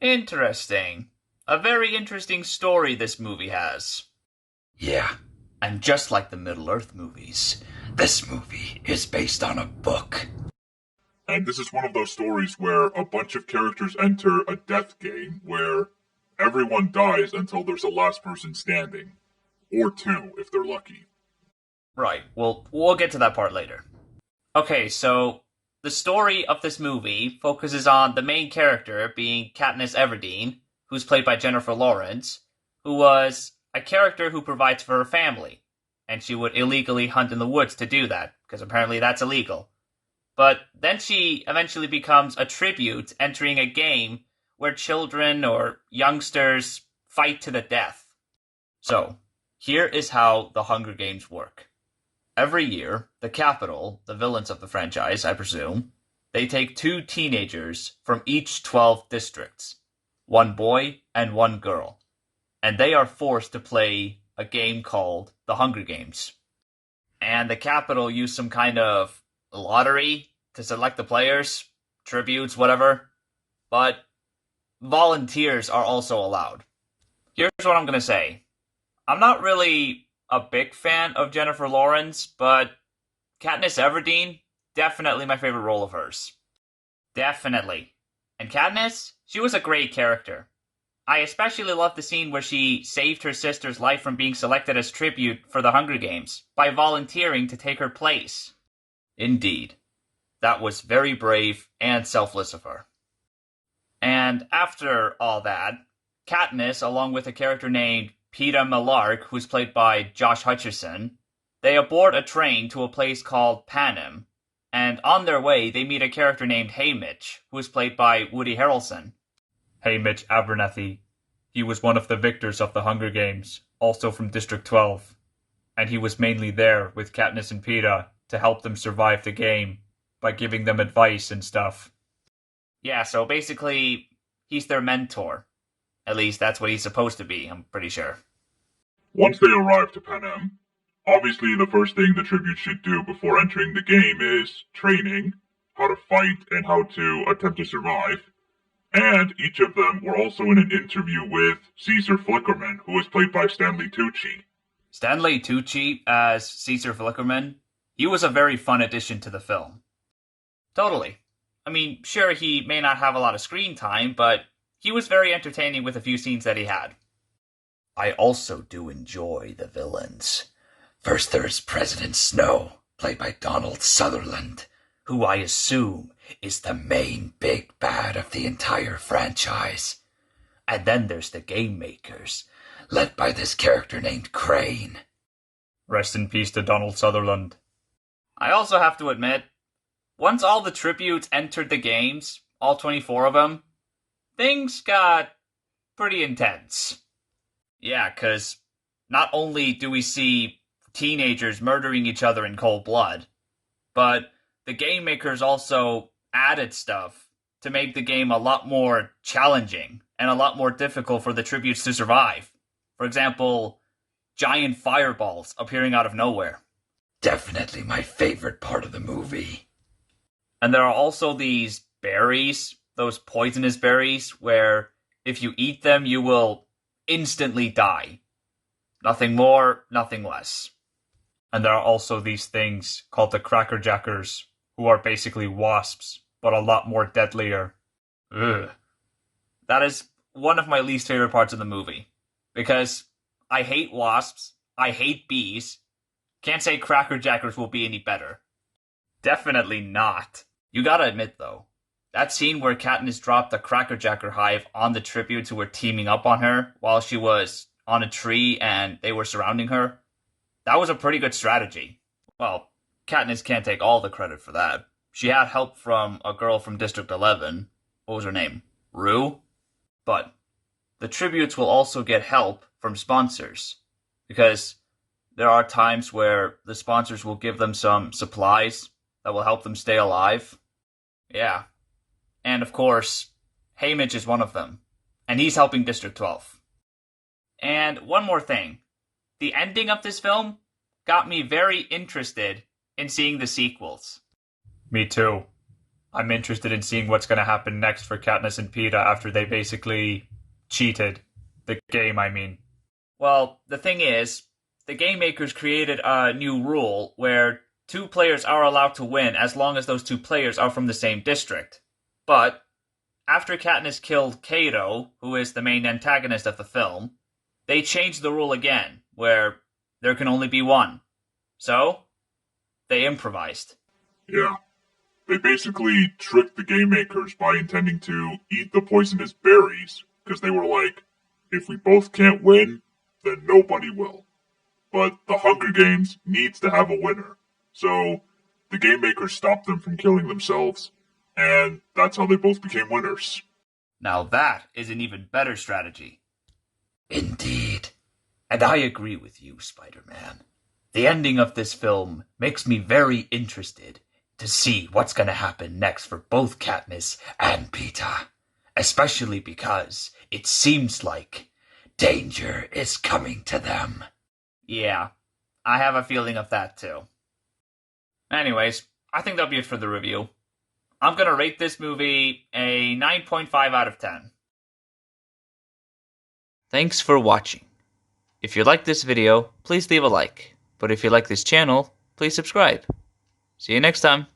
Interesting. A very interesting story this movie has. Yeah, And just like the Middle-earth movies, this movie is based on a book. And this is one of those stories where a bunch of characters enter a death game where everyone dies until there's a last person standing. Or two, if they're lucky. right, we'll get to that part later. Okay, so the story of this movie focuses on the main character being Katniss Everdeen, who's played by Jennifer Lawrence, who was a character who provides for her family, and she would illegally hunt in the woods to do that, because apparently that's illegal. But then she eventually becomes a tribute entering a game where children or youngsters fight to the death. So, here is how the Hunger Games work. Every year, the Capitol, the villains of the franchise, I presume, they take two teenagers from each 12 districts, one boy and one girl, and they are forced to play a game called the Hunger Games. And the Capitol use some kind of lottery to select the players, tributes, whatever, but volunteers are also allowed. Here's what I'm going to say. I'm not really a big fan of Jennifer Lawrence, but Katniss Everdeen, definitely my favorite role of hers. Definitely. And Katniss, she was a great character. I especially love the scene where she saved her sister's life from being selected as tribute for the Hunger Games by volunteering to take her place. Indeed. That was very brave and selfless of her. And after all that, Katniss, along with a character named Peeta Mellark, who's played by Josh Hutcherson, they aboard a train to a place called Panem, and on their way they meet a character named Haymitch, who is played by Woody Harrelson. Haymitch Abernathy. He was one of the victors of the Hunger Games, also from District 12, and he was mainly there with Katniss and Peeta to help them survive the game by giving them advice and stuff. Yeah, so basically, he's their mentor. At least that's what he's supposed to be, I'm pretty sure. Once they arrive to Panem, obviously the first thing the tribute should do before entering the game is training, how to fight and how to attempt to survive. And each of them were also in an interview with Caesar Flickerman, who was played by Stanley Tucci. Stanley Tucci as Caesar Flickerman, he was a very fun addition to the film. Totally. I mean, sure, he may not have a lot of screen time, but he was very entertaining with a few scenes that he had. I also do enjoy the villains. First there's President Snow, played by Donald Sutherland, who I assume is the main big bad of the entire franchise. And then there's the Game Makers, led by this character named Crane. Rest in peace to Donald Sutherland. I also have to admit, once all the tributes entered the games, all 24 of them, things got pretty intense. Yeah, because not only do we see teenagers murdering each other in cold blood, but the Game Makers also added stuff to make the game a lot more challenging and a lot more difficult for the tributes to survive. For example, giant fireballs appearing out of nowhere. Definitely my favorite part of the movie. And there are also these berries, those poisonous berries, where if you eat them, you will instantly die. Nothing more, nothing less. And there are also these things called the Crackerjackers, who are basically wasps, but a lot more deadlier. Ugh. That is one of my least favorite parts of the movie. Because I hate wasps, I hate bees. Can't say Crackerjackers will be any better. Definitely not. You gotta admit, though, that scene where Katniss dropped the Crackerjacker hive on the tributes who were teaming up on her while she was on a tree and they were surrounding her, that was a pretty good strategy. Well, Katniss can't take all the credit for that. She had help from a girl from District 11. What was her name? Rue? But the tributes will also get help from sponsors, because there are times where the sponsors will give them some supplies that will help them stay alive. Yeah. And of course, Haymitch is one of them, and he's helping District 12. And one more thing. The ending of this film got me very interested in seeing the sequels. Me too. I'm interested in seeing what's going to happen next for Katniss and Peeta after they basically cheated. The game, I mean. Well, the thing is, the game makers created a new rule where 2 players are allowed to win as long as those 2 players are from the same district. But after Katniss killed Cato, who is the main antagonist of the film, they changed the rule again, where there can only be 1. So, they improvised. Yeah. They basically tricked the game makers by intending to eat the poisonous berries, because they were like, if we both can't win, then nobody will. But the Hunger Games needs to have a winner. So, the game makers stopped them from killing themselves, and that's how they both became winners. Now that is an even better strategy. Indeed. And I agree with you, Spider-Man. The ending of this film makes me very interested to see what's going to happen next for both Katniss and Peeta. Especially because it seems like danger is coming to them. Yeah, I have a feeling of that too. Anyways, I think that'll be it for the review. I'm gonna rate this movie a 9.5 out of 10. Thanks for watching. If you like this video, please leave a like. But if you like this channel, please subscribe. See you next time.